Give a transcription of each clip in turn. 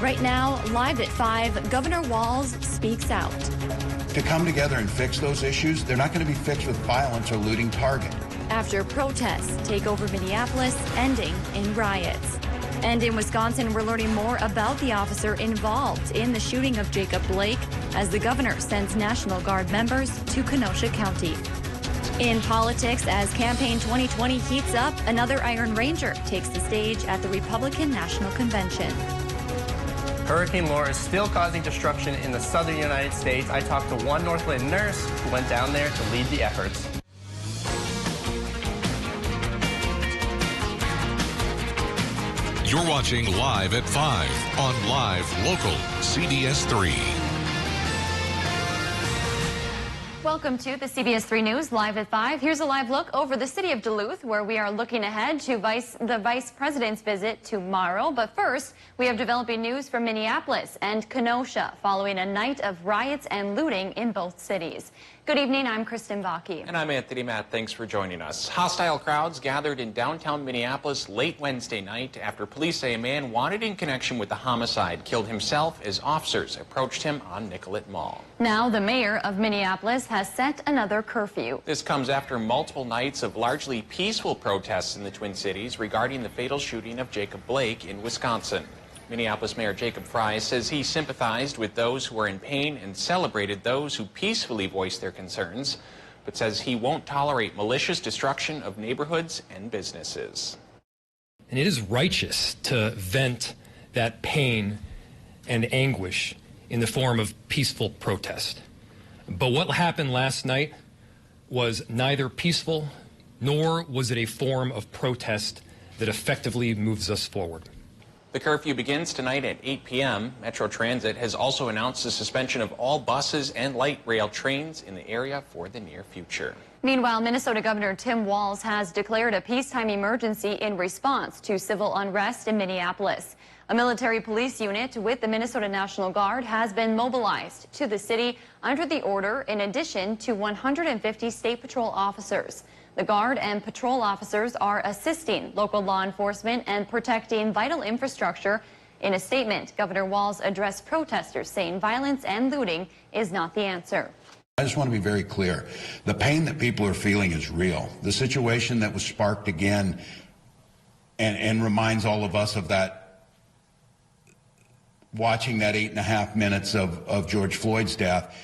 Right now, live at 5, Governor Walz speaks out. To come together and fix those issues, they're not going to be fixed with violence or looting Target. After protests take over Minneapolis, ending in riots. And in Wisconsin, we're learning more about the officer involved in the shooting of Jacob Blake as the governor sends National Guard members to Kenosha County. In politics, as campaign 2020 heats up, another Iron Ranger takes the stage at the Republican National Convention. Hurricane Laura is still causing destruction in the southern United States. I talked to one Northland nurse who went down there to lead the efforts. You're watching Live at 5 on Live Local CBS 3. Welcome to the CBS 3 News Live at 5. Here's a live look over the city of Duluth, where we are looking ahead to the Vice President's visit tomorrow. But first, we have developing news from Minneapolis and Kenosha following a night of riots and looting in both cities. Good evening, I'm Kristen Baki. And I'm Anthony Matt. Thanks for joining us. Hostile crowds gathered in downtown Minneapolis late Wednesday night after police say a man wanted in connection with the homicide killed himself as officers approached him on Nicollet Mall. Now the mayor of Minneapolis has set another curfew. This comes after multiple nights of largely peaceful protests in the Twin Cities regarding the fatal shooting of Jacob Blake in Wisconsin. Minneapolis Mayor Jacob Fry says he sympathized with those who were in pain and celebrated those who peacefully voiced their concerns, but says he won't tolerate malicious destruction of neighborhoods and businesses. And it is righteous to vent that pain and anguish in the form of peaceful protest. But what happened last night was neither peaceful nor was it a form of protest that effectively moves us forward. The curfew begins tonight at 8 p.m. Metro Transit has also announced the suspension of all buses and light rail trains in the area for the near future. Meanwhile, Minnesota Governor Tim Walz has declared a peacetime emergency in response to civil unrest in Minneapolis. A military police unit with the Minnesota National Guard has been mobilized to the city under the order, in addition to 150 State Patrol officers. The Guard and patrol officers are assisting local law enforcement and protecting vital infrastructure. In a statement, Governor Walz addressed protesters, saying violence and looting is not the answer. I just want to be very clear. The pain that people are feeling is real. The situation that was sparked again and reminds all of us of that, watching that 8.5 minutes of George Floyd's death,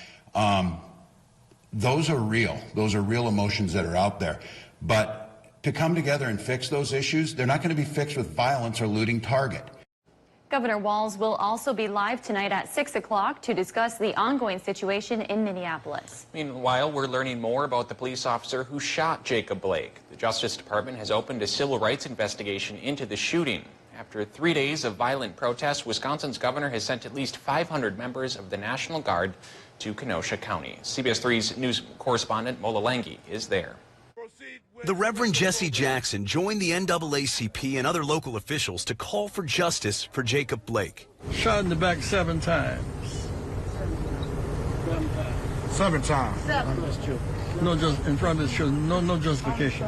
those are real. Those are real emotions that are out there. But to come together and fix those issues, they're not going to be fixed with violence or looting Target. Governor Walz will also be live tonight at 6 o'clock to discuss the ongoing situation in Minneapolis. Meanwhile, we're learning more about the police officer who shot Jacob Blake. The Justice Department has opened a civil rights investigation into the shooting. After 3 days of violent protests, Wisconsin's governor has sent at least 500 members of the National Guard to Kenosha County. CBS 3's news correspondent Mola Langi is there. The Reverend Jesse Jackson joined the NAACP and other local officials to call for justice for Jacob Blake. Shot in the back 7 times. 7 times. No, just in front of the children. No justification.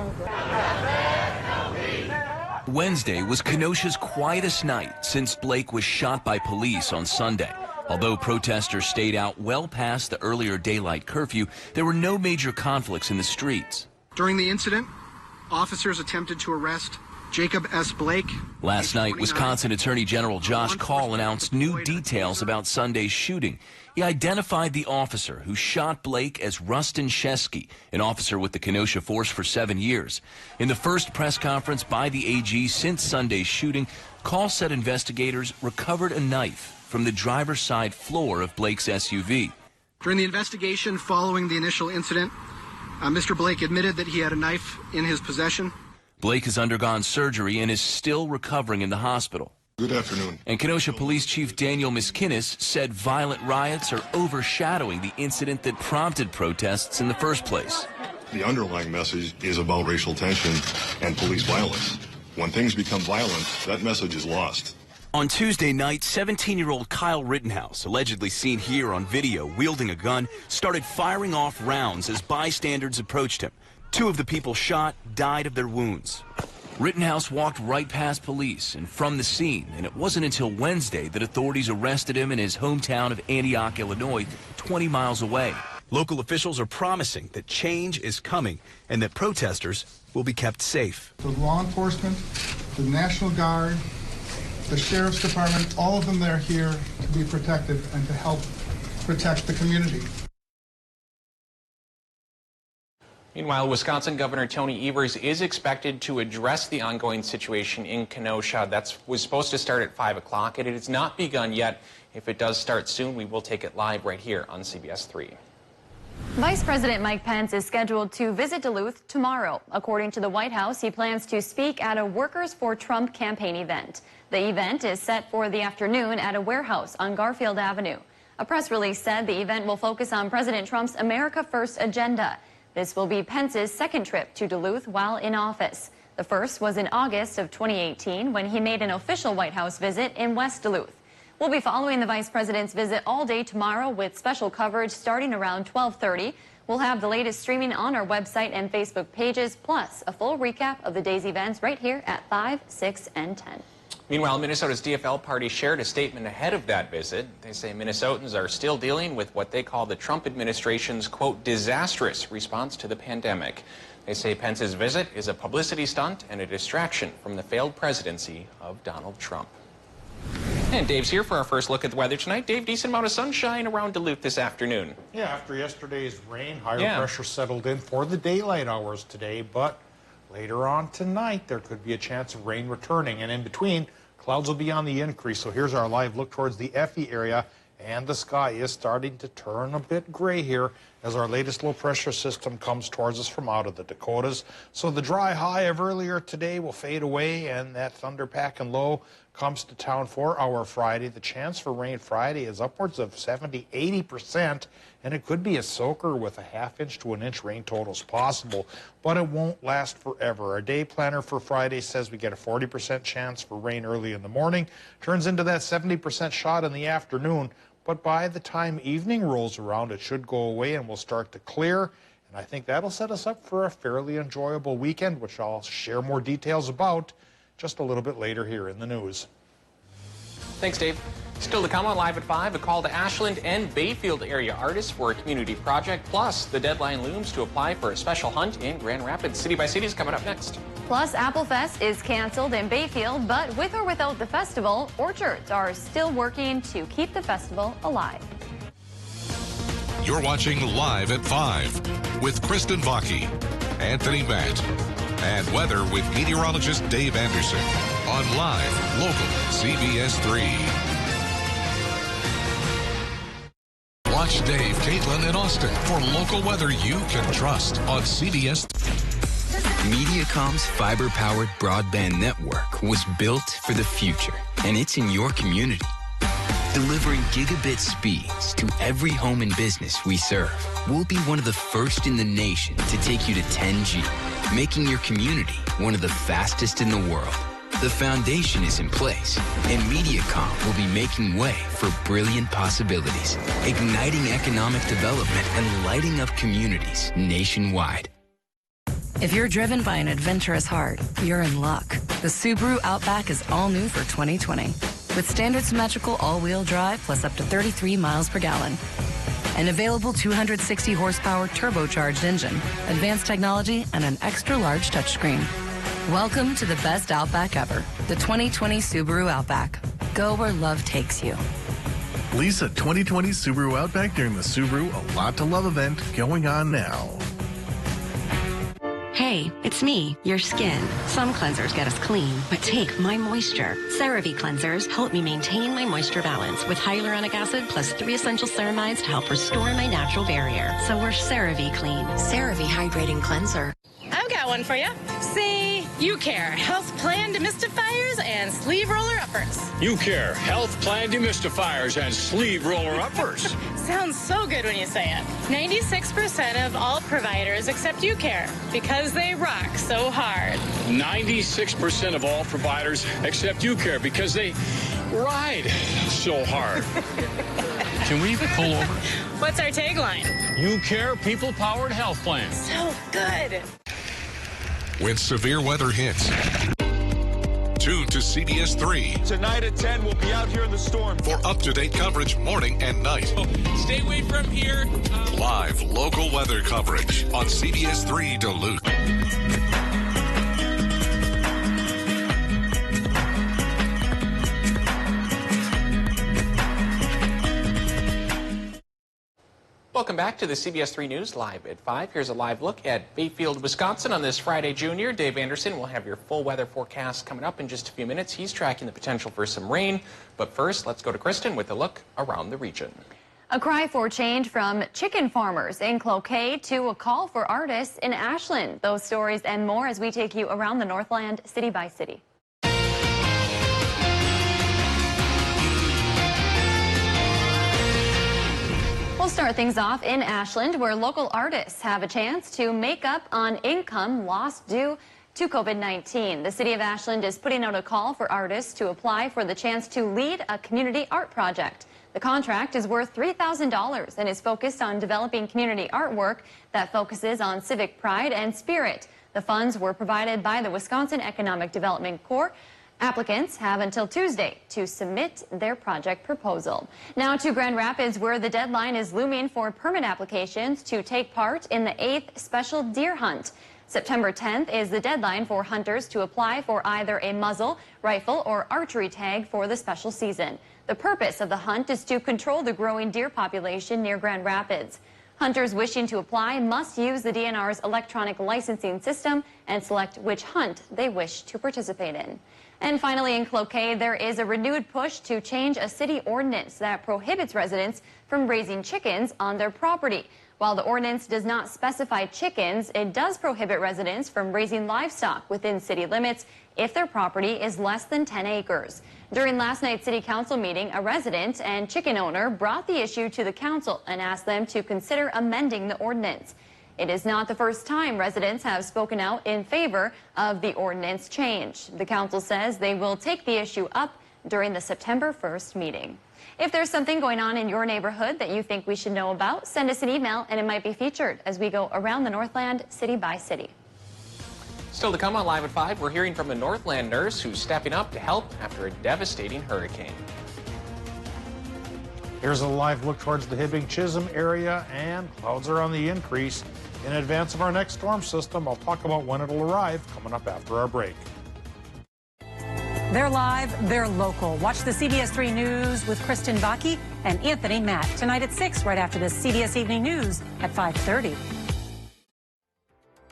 Wednesday was Kenosha's quietest night since Blake was shot by police on Sunday. Although protesters stayed out well past the earlier daylight curfew, there were no major conflicts in the streets. During the incident, officers attempted to arrest Jacob S. Blake. Last night, Wisconsin Attorney General Josh Kaul announced new details about Sunday's shooting. He identified the officer who shot Blake as Rustin Shesky, an officer with the Kenosha force for 7 years. In the first press conference by the AG since Sunday's shooting, Kaul said investigators recovered a knife from the driver's side floor of Blake's SUV. During the investigation following the initial incident, Mr. Blake admitted that he had a knife in his possession. Blake has undergone surgery and is still recovering in the hospital. Good afternoon. And Kenosha Police Chief Daniel Miskinis said violent riots are overshadowing the incident that prompted protests in the first place. The underlying message is about racial tension and police violence. When things become violent, that message is lost. On Tuesday night, 17-year-old Kyle Rittenhouse, allegedly seen here on video wielding a gun, started firing off rounds as bystanders approached him. 2 of the people shot died of their wounds. Rittenhouse walked right past police and from the scene, and it wasn't until Wednesday that authorities arrested him in his hometown of Antioch, Illinois, 20 miles away. Local officials are promising that change is coming and that protesters will be kept safe. The law enforcement, the National Guard, the Sheriff's Department, all of them, they're here to be protected and to help protect the community. Meanwhile, Wisconsin Governor Tony Evers is expected to address the ongoing situation in Kenosha. That was supposed to start at 5 o'clock, and it has not begun yet. If it does start soon, we will take it live right here on CBS 3. Vice President Mike Pence is scheduled to visit Duluth tomorrow. According to the White House, he plans to speak at a Workers for Trump campaign event. The event is set for the afternoon at a warehouse on Garfield Avenue. A press release said the event will focus on President Trump's America First agenda. This will be Pence's second trip to Duluth while in office. The first was in August of 2018 when he made an official White House visit in West Duluth. We'll be following the vice president's visit all day tomorrow with special coverage starting around 12:30. We'll have the latest streaming on our website and Facebook pages, plus a full recap of the day's events right here at 5, 6, and 10. Meanwhile, Minnesota's DFL party shared a statement ahead of that visit. They say Minnesotans are still dealing with what they call the Trump administration's, quote, disastrous response to the pandemic. They say Pence's visit is a publicity stunt and a distraction from the failed presidency of Donald Trump. And Dave's here for our first look at the weather tonight. Dave, decent amount of sunshine around Duluth this afternoon. Yeah, after yesterday's rain, higher pressure settled in for the daylight hours today, but later on tonight, there could be a chance of rain returning, and in between, clouds will be on the increase. So here's our live look towards the Effie area, and the sky is starting to turn a bit gray here as our latest low pressure system comes towards us from out of the Dakotas. So the dry high of earlier today will fade away, and that thunderpack and low comes to town for our Friday. The chance for rain Friday is upwards of 70–80%, and it could be a soaker with a ½ inch to 1 inch rain totals possible, but it won't last forever. Our day planner for Friday says we get a 40% chance for rain early in the morning, turns into that 70% shot in the afternoon, but by the time evening rolls around, it should go away and will start to clear. And I think that'll set us up for a fairly enjoyable weekend, which I'll share more details about just a little bit later here in the news. Thanks, Dave. Still to come on Live at 5, a call to Ashland and Bayfield area artists for a community project. Plus, the deadline looms to apply for a special hunt in Grand Rapids. City by City is coming up next. Plus, Apple Fest is canceled in Bayfield, but with or without the festival, orchards are still working to keep the festival alive. You're watching Live at 5 with Kristen Vaki, Anthony Matt, and weather with meteorologist Dave Anderson on Live Local CBS 3. Watch Dave, Caitlin, and Austin for local weather you can trust on CBS. Mediacom's fiber-powered broadband network was built for the future, and it's in your community. Delivering gigabit speeds to every home and business we serve. We'll be one of the first in the nation to take you to 10G, making your community one of the fastest in the world. The foundation is in place, and Mediacom will be making way for brilliant possibilities, igniting economic development and lighting up communities nationwide. If you're driven by an adventurous heart, you're in luck. The Subaru Outback is all new for 2020. With standard symmetrical all-wheel drive plus up to 33 miles per gallon. An available 260 horsepower turbocharged engine, advanced technology, and an extra-large touchscreen. Welcome to the best Outback ever, the 2020 Subaru Outback. Go where love takes you. Lease a 2020 Subaru Outback during the Subaru A Lot to Love event going on now. Hey, it's me, your skin. Some cleansers get us clean, but take my moisture. CeraVe cleansers help me maintain my moisture balance with hyaluronic acid plus 3 essential ceramides to help restore my natural barrier. So we're CeraVe clean. CeraVe Hydrating Cleanser. I've got one for you. See, UCare Health Plan Demystifiers and Sleeve Roller Uppers. UCare Health Plan Demystifiers and Sleeve Roller Uppers. Sounds so good when you say it. 96% of all providers accept UCare because they rock so hard. 96% of all providers accept UCare because they ride so hard. Can we pull over? What's our tagline? UCare People-Powered Health Plan. So good. when severe weather hits. Tune to CBS 3. Tonight at 10, we'll be out here in the storm. For up-to-date coverage morning and night. Stay away from here. Live local weather coverage on CBS 3 Duluth. Welcome back to the CBS 3 News Live at 5. Here's a live look at Bayfield, Wisconsin on this Friday, Junior. Dave Anderson will have your full weather forecast coming up in just a few minutes. He's tracking the potential for some rain. But first, let's go to Kristen with a look around the region. A cry for change from chicken farmers in Stoky to a call for artists in Ashland. Those stories and more as we take you around the Northland city by city. We'll start things off in Ashland, where local artists have a chance to make up on income lost due to COVID-19. The city of Ashland is putting out a call for artists to apply for the chance to lead a community art project. The contract is worth $3,000 and is focused on developing community artwork that focuses on civic pride and spirit. The funds were provided by the Wisconsin Economic Development Corps. Applicants have until Tuesday to submit their project proposal. Now to Grand Rapids, where the deadline is looming for permit applications to take part in the 8th Special Deer Hunt. September 10th is the deadline for hunters to apply for either a muzzle, rifle, or archery tag for the special season. The purpose of the hunt is to control the growing deer population near Grand Rapids. Hunters wishing to apply must use the DNR's electronic licensing system and select which hunt they wish to participate in. And finally, in Stoky, there is a renewed push to change a city ordinance that prohibits residents from raising chickens on their property. While the ordinance does not specify chickens, it does prohibit residents from raising livestock within city limits if their property is less than 10 acres. During last night's city council meeting, a resident and chicken owner brought the issue to the council and asked them to consider amending the ordinance. It is not the first time residents have spoken out in favor of the ordinance change. The council says they will take the issue up during the September 1st meeting. If there's something going on in your neighborhood that you think we should know about, send us an email and it might be featured as we go around the Northland city by city. Still to come on Live at 5, we're hearing from a Northland nurse who's stepping up to help after a devastating hurricane. Here's a live look towards the Hibbing-Chisholm area, and clouds are on the increase. In advance of our next storm system, I'll talk about when it'll arrive coming up after our break. They're live, they're local. Watch the CBS 3 News with Kristen Vaki and Anthony Matt tonight at 6, right after the CBS Evening News at 5:30.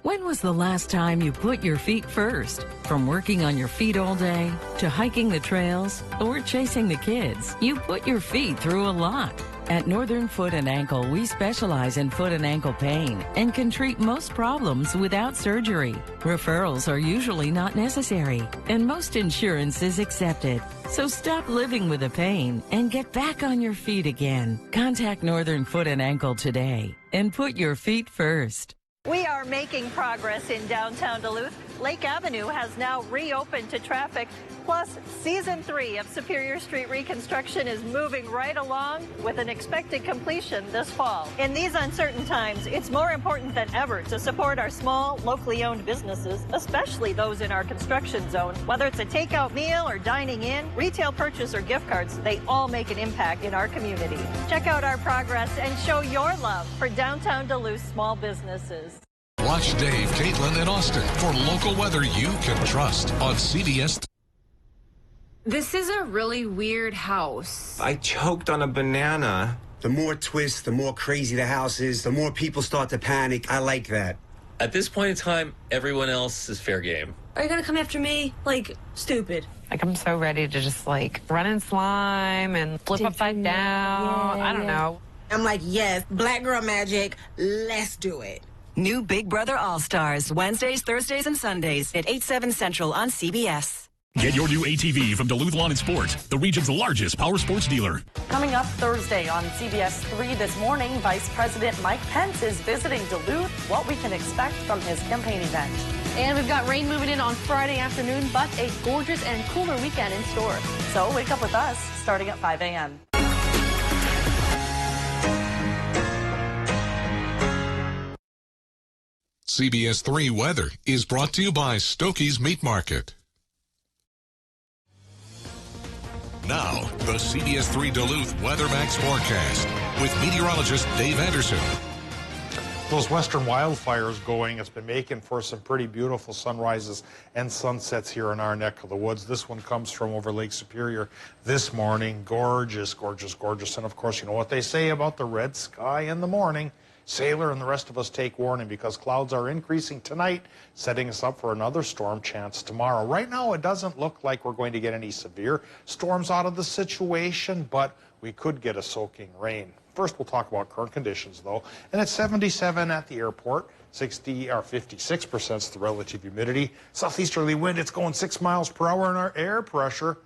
When was the last time you put your feet first? From working on your feet all day, to hiking the trails, or chasing the kids, you put your feet through a lot. At Northern Foot and Ankle, we specialize in foot and ankle pain and can treat most problems without surgery. Referrals are usually not necessary, and most insurance is accepted. So stop living with the pain and get back on your feet again. Contact Northern Foot and Ankle today and put your feet first. We are making progress in downtown Duluth. Lake Avenue has now reopened to traffic. Plus, Season 3 of Superior Street reconstruction is moving right along with an expected completion this fall. In these uncertain times, it's more important than ever to support our small, locally owned businesses, especially those in our construction zone. Whether it's a takeout meal or dining in, retail purchase or gift cards, they all make an impact in our community. Check out our progress and show your love for downtown Duluth small businesses. Watch Dave, Caitlin, and Austin for local weather you can trust on CBS. This is a really weird house. I choked on a banana. The more twists, the more crazy the house is, the more people start to panic. I like that. At this point in time, everyone else is fair game. Are you gonna come after me? Like, stupid. Like, I'm so ready to just, like, run in slime and flip upside down. I don't know. I'm like, yes, black girl magic, let's do it. New Big Brother All-Stars, Wednesdays, Thursdays, and Sundays at 8/7 Central on CBS. Get your new ATV from Duluth Lawn and Sport, the region's largest power sports dealer. Coming up Thursday on CBS 3 this morning, Vice President Mike Pence is visiting Duluth, what we can expect from his campaign event. And we've got rain moving in on Friday afternoon, but a gorgeous and cooler weekend in store. So wake up with us starting at 5 a.m. CBS 3 weather is brought to you by Stoky's Meat Market. Now, the CBS 3 Duluth WeatherMax forecast with meteorologist Dave Anderson. Those western wildfires going, it's been making for some pretty beautiful sunrises and sunsets here in our neck of the woods. This one comes from over Lake Superior this morning. Gorgeous, gorgeous, gorgeous. And of course, you know what they say about the red sky in the morning. Sailor and the rest of us take warning because clouds are increasing tonight, setting us up for another storm chance tomorrow. Right now, it doesn't look like we're going to get any severe storms out of the situation, but we could get a soaking rain. First, we'll talk about current conditions, though. And it's 77 at the airport. 56% is the relative humidity. Southeasterly wind, it's going 6 miles per hour, and our air pressure,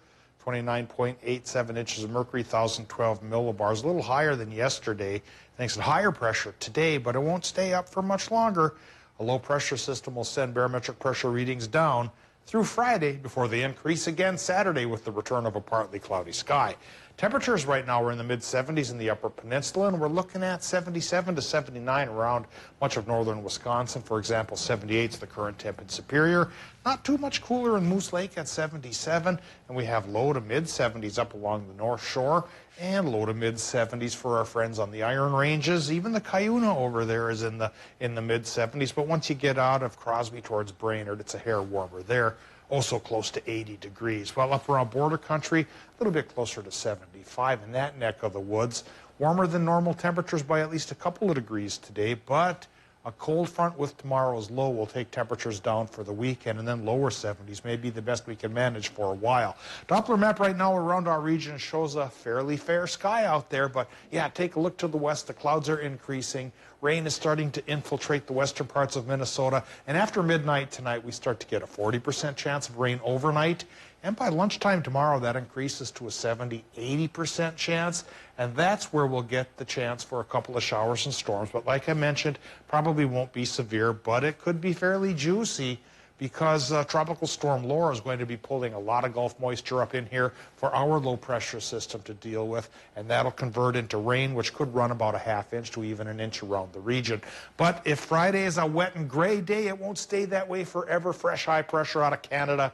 29.87 inches of mercury, 1,012 millibars, a little higher than yesterday, thanks to higher pressure today, but it won't stay up for much longer. A low pressure system will send barometric pressure readings down through Friday before they increase again Saturday with the return of a partly cloudy sky. Temperatures right now are in the mid-70s in the Upper Peninsula, and we're looking at 77 to 79 around much of northern Wisconsin. For example, 78 is the current temp in Superior. Not too much cooler in Moose Lake at 77, and we have low to mid-70s up along the North Shore and low to mid-70s for our friends on the Iron Ranges. Even the Cuyuna over there is in the mid-70s, but once you get out of Crosby towards Brainerd, it's a hair warmer there. Also close to 80 degrees. While up around border country, a little bit closer to 75 in that neck of the woods. Warmer than normal temperatures by at least a couple of degrees today, but a cold front with tomorrow's low will take temperatures down for the weekend, and then lower 70s may be the best we can manage for a while. Doppler map right now around our region shows a fairly fair sky out there, but yeah, take a look to the west. The clouds are increasing. Rain is starting to infiltrate the western parts of Minnesota, and after midnight tonight, we start to get a 40% chance of rain overnight. And by lunchtime tomorrow, that increases to a 70-80% chance, and that's where we'll get the chance for a couple of showers and storms. But like I mentioned, probably won't be severe, but it could be fairly juicy because Tropical Storm Laura is going to be pulling a lot of Gulf moisture up in here for our low-pressure system to deal with, and that'll convert into rain, which could run about a ½ inch to even an inch around the region. But if Friday is a wet and gray day, it won't stay that way forever. Fresh high pressure out of Canada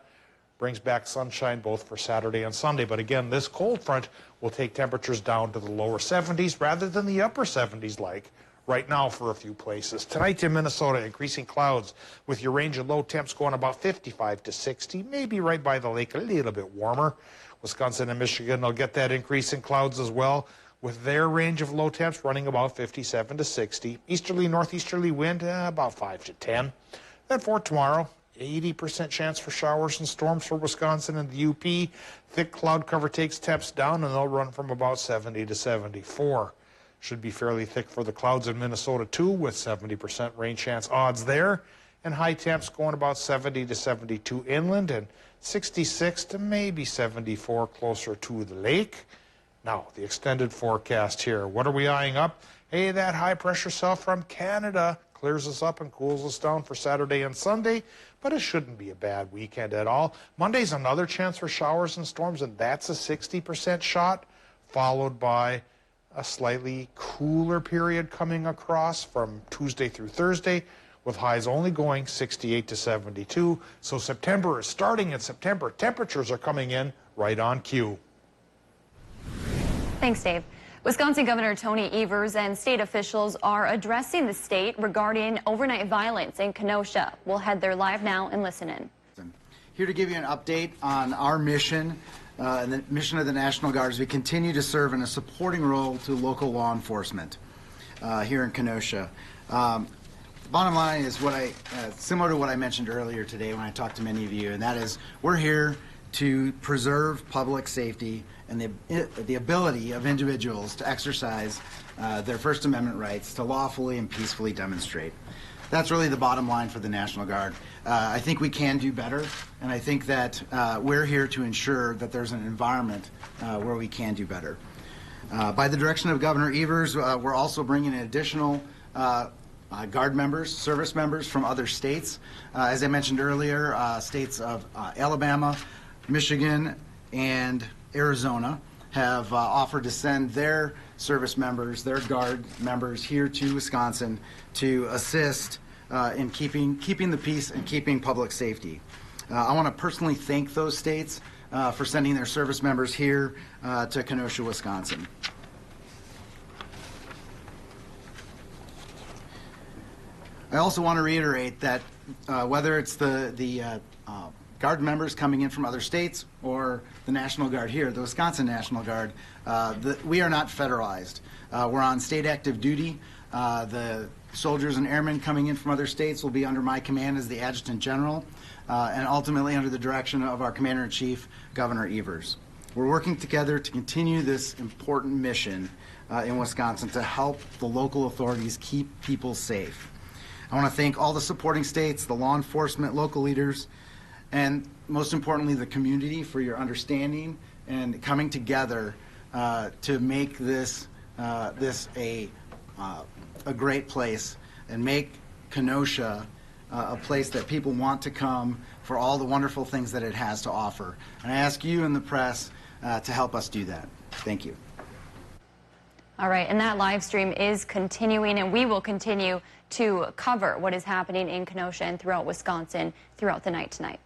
brings back sunshine both for Saturday and Sunday. But again, this cold front will take temperatures down to the lower 70s rather than the upper 70s like right now for a few places. Tonight in Minnesota, increasing clouds with your range of low temps going about 55 to 60, maybe right by the lake, a little bit warmer. Wisconsin and Michigan will get that increase in clouds as well, with their range of low temps running about 57 to 60. Easterly, northeasterly wind, about 5 to 10. Then for tomorrow, 80% chance for showers and storms for Wisconsin and the UP. Thick cloud cover takes temps down, and they'll run from about 70 to 74. Should be fairly thick for the clouds in Minnesota, too, with 70% rain chance odds there. And high temps going about 70 to 72 inland and 66 to maybe 74 closer to the lake. Now, the extended forecast here. What are we eyeing up? Hey, that high pressure cell from Canada clears us up and cools us down for Saturday and Sunday, but it shouldn't be a bad weekend at all. Monday's another chance for showers and storms, and that's a 60% shot, followed by a slightly cooler period coming across from Tuesday through Thursday, with highs only going 68 to 72. So September is starting in September. Temperatures are coming in right on cue. Thanks, Dave. Wisconsin Governor Tony Evers and state officials are addressing the state regarding overnight violence in Kenosha. We'll head there live now and listen in. Here to give you an update on our mission and the mission of the National Guard as we continue to serve in a supporting role to local law enforcement here in Kenosha. The bottom line is similar to what I mentioned earlier today when I talked to many of you, and that is we're here to preserve public safety and the ability of individuals to exercise their First Amendment rights to lawfully and peacefully demonstrate. That's really the bottom line for the National Guard. I think we can do better, and I think that we're here to ensure that there's an environment where we can do better. By the direction of Governor Evers, we're also bringing in additional Guard members, service members from other states. As I mentioned earlier, states of Alabama, Michigan, and Arizona have offered to send their service members, their Guard members here to Wisconsin to assist in keeping the peace and keeping public safety. I want to personally thank those states for sending their service members here to Kenosha, Wisconsin. I also want to reiterate that whether it's the Guard members coming in from other states or the National Guard here, the Wisconsin National Guard, we are not federalized. We're on state active duty. The soldiers and airmen coming in from other states will be under my command as the Adjutant General, and ultimately under the direction of our Commander-in-Chief, Governor Evers. We're working together to continue this important mission in Wisconsin to help the local authorities keep people safe. I want to thank all the supporting states, the law enforcement, local leaders, and most importantly, the community for your understanding and coming together to make this a great place and make Kenosha a place that people want to come for all the wonderful things that it has to offer. And I ask you and the press to help us do that. Thank you. All right, and that live stream is continuing, and we will continue to cover what is happening in Kenosha and throughout Wisconsin throughout the night tonight.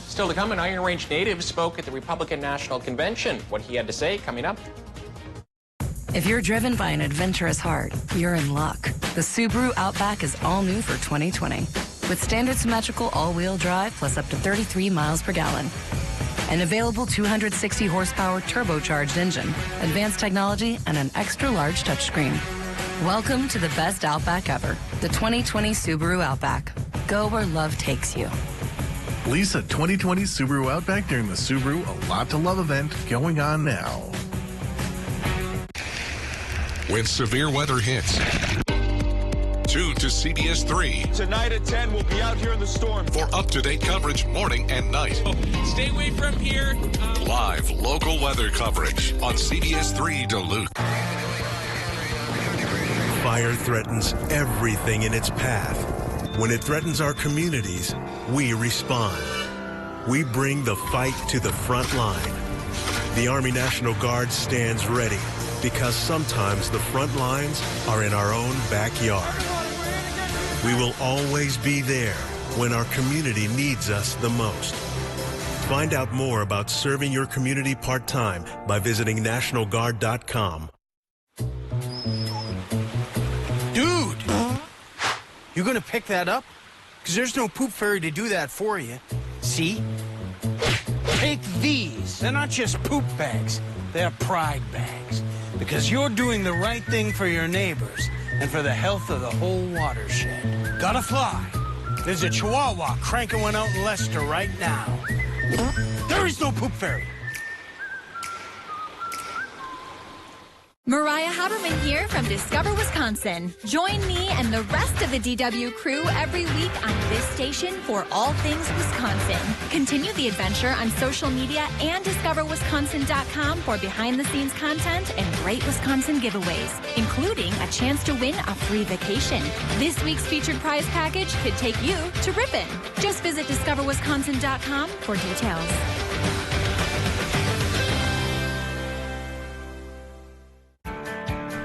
Still to come, an Iron Range native spoke at the Republican National Convention. What he had to say coming up. If you're driven by an adventurous heart, you're in luck. The Subaru Outback is all new for 2020. With standard symmetrical all-wheel drive plus up to 33 miles per gallon. An available 260 horsepower turbocharged engine, advanced technology, and an extra-large touchscreen. Welcome to the best Outback ever, the 2020 Subaru Outback. Go where love takes you. Lease a 2020 Subaru Outback during the Subaru A Lot to Love event going on now. When severe weather hits, tune to CBS 3. Tonight at 10, we'll be out here in the storm. For up-to-date coverage morning and night. Stay away from here. Live local weather coverage on CBS 3 Duluth. Fire threatens everything in its path. When it threatens our communities, we respond. We bring the fight to the front line. The Army National Guard stands ready because sometimes the front lines are in our own backyard. We will always be there when our community needs us the most. Find out more about serving your community part-time by visiting NationalGuard.com. Dude! You gonna pick that up? Because there's no poop fairy to do that for you. See? Take these. They're not just poop bags. They're pride bags. Because you're doing the right thing for your neighbors and for the health of the whole watershed. Gotta fly. There's a Chihuahua cranking one out in Leicester right now. There is no poop fairy. Mariah Haberman here from Discover Wisconsin. Join me and the rest of the DW crew every week on this station for all things Wisconsin. Continue the adventure on social media and discoverwisconsin.com for behind-the-scenes content and great Wisconsin giveaways, including a chance to win a free vacation. This week's featured prize package could take you to Ripon. Just visit discoverwisconsin.com for details.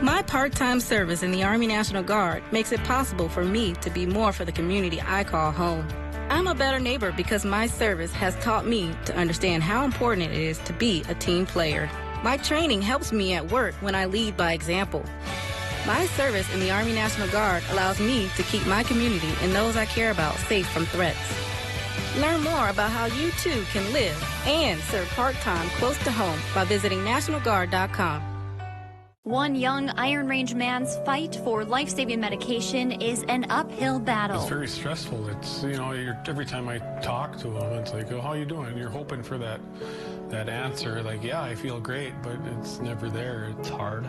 My part-time service in the Army National Guard makes it possible for me to be more for the community I call home. I'm a better neighbor because my service has taught me to understand how important it is to be a team player. My training helps me at work when I lead by example. My service in the Army National Guard allows me to keep my community and those I care about safe from threats. Learn more about how you too can live and serve part-time close to home by visiting NationalGuard.com. One young Iron Range man's fight for life-saving medication is an uphill battle. It's very stressful. It's, you know, every time I talk to him, it's like, oh, how you doing? You're hoping for that answer. Like, yeah, I feel great, but it's never there. It's hard.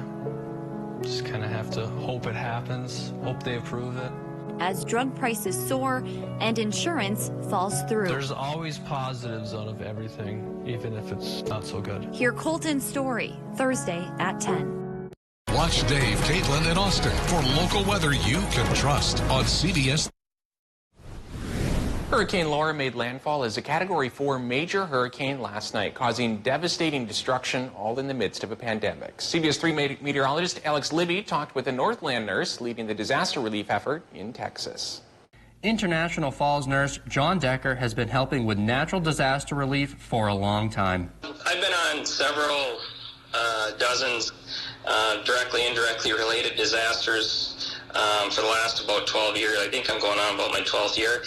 Just kind of have to hope it happens, hope they approve it. As drug prices soar and insurance falls through. There's always positives out of everything, even if it's not so good. Hear Colton's story Thursday at 10. Watch Dave, Caitlin, and Austin for local weather you can trust on CBS. Hurricane Laura made landfall as a Category 4 major hurricane last night, causing devastating destruction all in the midst of a pandemic. CBS 3 meteorologist Alex Libby talked with a Northland nurse leading the disaster relief effort in Texas. International Falls nurse John Decker has been helping with natural disaster relief for a long time. I've been on several dozens directly, indirectly related disasters for the last about 12 years. I think I'm going on about my 12th year.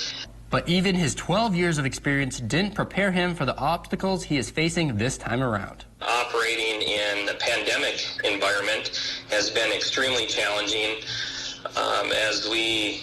But even his 12 years of experience didn't prepare him for the obstacles he is facing this time around. Operating in the pandemic environment has been extremely challenging as we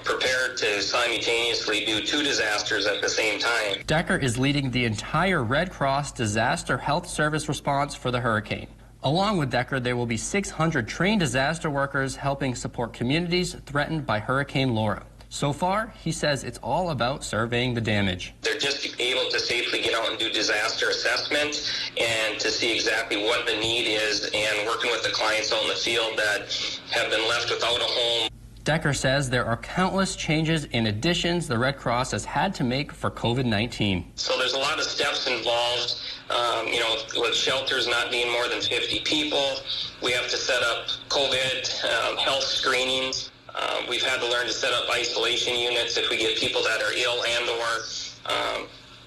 prepare to simultaneously do two disasters at the same time. Decker is leading the entire Red Cross Disaster Health Service response for the hurricane. Along with Decker, there will be 600 trained disaster workers helping support communities threatened by Hurricane Laura. So far, he says it's all about surveying the damage. They're just able to safely get out and do disaster assessment and to see exactly what the need is, and working with the clients out in the field that have been left without a home. Decker says there are countless changes and additions the Red Cross has had to make for COVID-19. So there's a lot of steps involved, with shelters not being more than 50 people. We have to set up COVID health screenings. We've had to learn to set up isolation units if we get people that are ill and or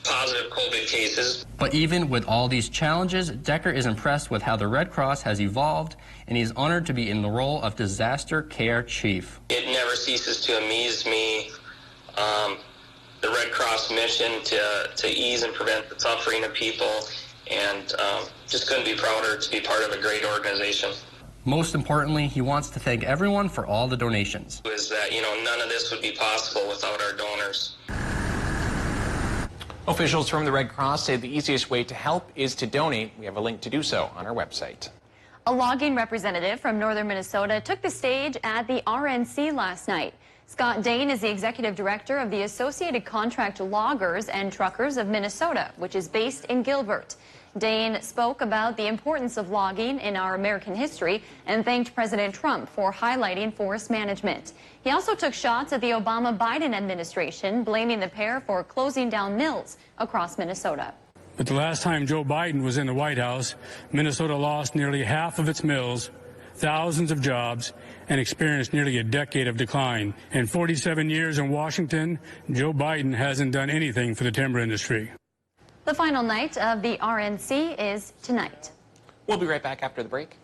positive COVID cases. But even with all these challenges, Decker is impressed with how the Red Cross has evolved, and he is honored to be in the role of disaster care chief. It never ceases to amaze me, the Red Cross mission to ease and prevent the suffering of people, and just couldn't be prouder to be part of a great organization. Most importantly, he wants to thank everyone for all the donations. Is that, none of this would be possible without our donors. Officials from the Red Cross say the easiest way to help is to donate. We have a link to do so on our website. A logging representative from northern Minnesota took the stage at the RNC last night. Scott Dane is the executive director of the Associated Contract Loggers and Truckers of Minnesota, which is based in Gilbert. Dane spoke about the importance of logging in our American history and thanked President Trump for highlighting forest management. He also took shots at the Obama-Biden administration, blaming the pair for closing down mills across Minnesota. But the last time Joe Biden was in the White House, Minnesota lost nearly half of its mills, thousands of jobs, and experienced nearly a decade of decline. In 47 years in Washington, Joe Biden hasn't done anything for the timber industry. The final night of the RNC is tonight. We'll be right back after the break.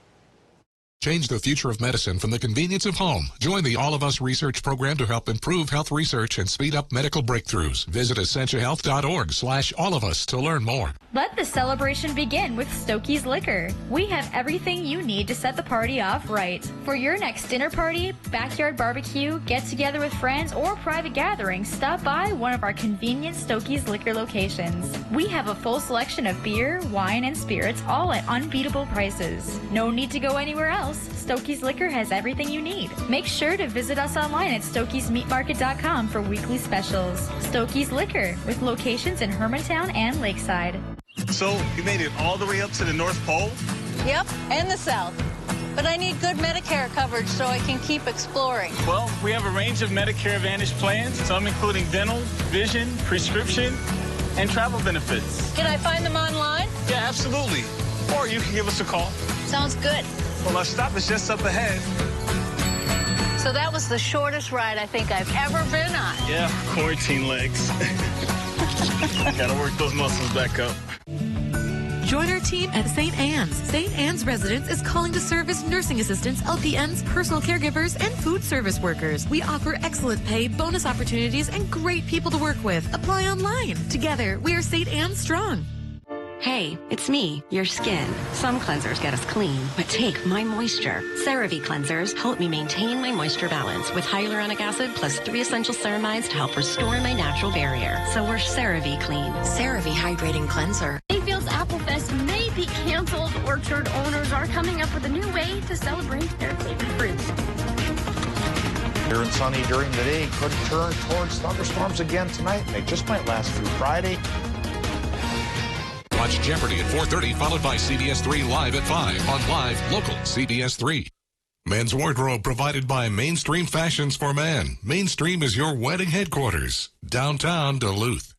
Change the future of medicine from the convenience of home. Join the All of Us research program to help improve health research and speed up medical breakthroughs. Visit essentialhealth.org/allofus to learn more. Let the celebration begin with Stoky's Liquor. We have everything you need to set the party off right. For your next dinner party, backyard barbecue, get together with friends, or private gathering, stop by one of our convenient Stoky's Liquor locations. We have a full selection of beer, wine, and spirits, all at unbeatable prices. No need to go anywhere else. Stoky's Liquor has everything you need. Make sure to visit us online at Stoky'sMeatMarket.com for weekly specials. Stoky's Liquor, with locations in Hermantown and Lakeside. So, you made it all the way up to the North Pole? Yep, and the South. But I need good Medicare coverage so I can keep exploring. Well, we have a range of Medicare Advantage plans, some including dental, vision, prescription, and travel benefits. Can I find them online? Yeah, absolutely. Or you can give us a call. Sounds good. Well, our stop is just up ahead. So that was the shortest ride I think I've ever been on. Yeah, quarantine legs. Gotta work those muscles back up. Join our team at St. Anne's. St. Anne's Residence is calling to service nursing assistants, LPNs, personal caregivers, and food service workers. We offer excellent pay, bonus opportunities, and great people to work with. Apply online. Together, we are St. Anne's strong. Hey, it's me, your skin. Some cleansers get us clean, but take my moisture. CeraVe cleansers help me maintain my moisture balance with hyaluronic acid plus 3 essential ceramides to help restore my natural barrier. So we're CeraVe clean. CeraVe hydrating cleanser. Bayfield's Apple Fest may be canceled. Orchard owners are coming up with a new way to celebrate their favorite fruit. Clear and sunny during the day could turn towards thunderstorms again tonight, and they just might last through Friday. Watch Jeopardy at 4:30, followed by CBS 3 Live at 5 on Live Local CBS 3. Men's wardrobe provided by Mainstream Fashions for Men. Mainstream is your wedding headquarters. Downtown Duluth.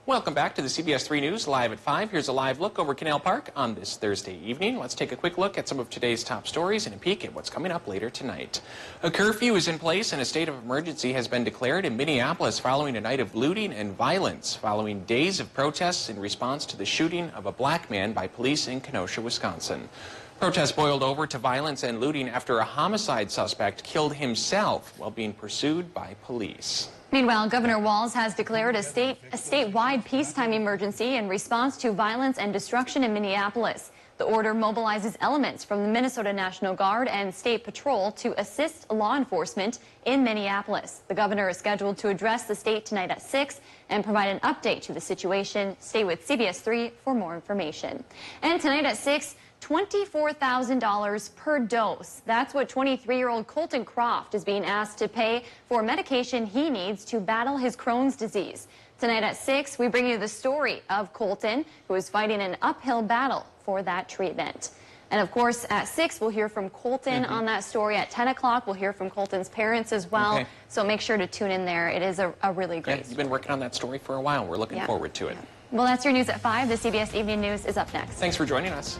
Welcome back to the CBS 3 News Live at 5. Here's a live look over Canal Park on this Thursday evening. Let's take a quick look at some of today's top stories and a peek at what's coming up later tonight. A curfew is in place and a state of emergency has been declared in Minneapolis following a night of looting and violence, following days of protests in response to the shooting of a black man by police in Kenosha, Wisconsin. Protests boiled over to violence and looting after a homicide suspect killed himself while being pursued by police. Meanwhile, Governor Walz has declared a statewide peacetime emergency in response to violence and destruction in Minneapolis. The order mobilizes elements from the Minnesota National Guard and State Patrol to assist law enforcement in Minneapolis. The governor is scheduled to address the state tonight at 6 and provide an update to the situation. Stay with CBS 3 for more information. And tonight at 6, $24,000 per dose. That's what 23-year-old Colton Croft is being asked to pay for medication he needs to battle his Crohn's disease. Tonight at 6, we bring you the story of Colton, who is fighting an uphill battle for that treatment. And of course, at 6, we'll hear from Colton on that story. At 10 o'clock, we'll hear from Colton's parents as well. Okay. So make sure to tune in there. It is a really great story. You've been working on that story for a while. We're looking forward to it. Well, that's your news at 5. The CBS Evening News is up next. Thanks for joining us.